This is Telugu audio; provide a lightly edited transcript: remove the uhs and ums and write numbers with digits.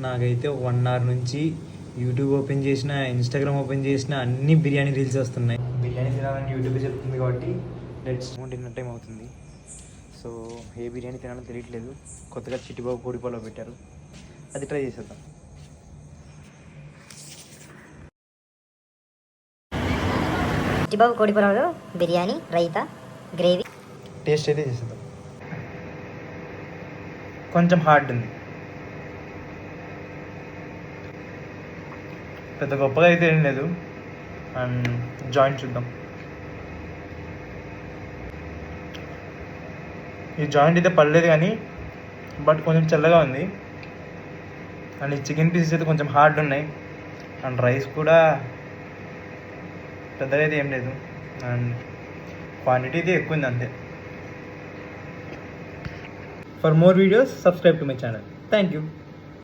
నాకైతే 1 అవర్ నుంచి యూట్యూబ్ ఓపెన్ చేసిన, ఇన్స్టాగ్రామ్ ఓపెన్ చేసిన అన్ని బిర్యానీ రీల్స్ వస్తున్నాయి. బిర్యానీ తినాలని యూట్యూబ్ చెప్తుంది కాబట్టి డిన్నర్ టైం అవుతుంది. సో ఏ బిర్యానీ తినాలో తెలియట్లేదు. కొత్తగా చిట్టిబాబు కోడిపాలో పెట్టారు, అది ట్రై చేసేద్దాం. చిట్టిబాబు కోడిపాలో బిర్యానీ, రైతా, గ్రేవీ టేస్ట్ అయితే చేసేద్దాం. కొంచెం హార్డ్ ఉంది, పెద్ద గొప్పగా అయితే ఏం లేదు. అండ్ జాయింట్ చూద్దాం. ఈ జాయింట్ అయితే పడలేదు కానీ బట్ కొంచెం చల్లగా ఉంది. అండ్ ఈ చికెన్ పీసెస్ అయితే కొంచెం హార్డ్ ఉన్నాయి. అండ్ రైస్ కూడా పెద్దగా అయితే ఏం లేదు. అండ్ క్వాంటిటీ అయితే ఎక్కువ ఉంది అంతే. For more videos subscribe to my channel. Thank you.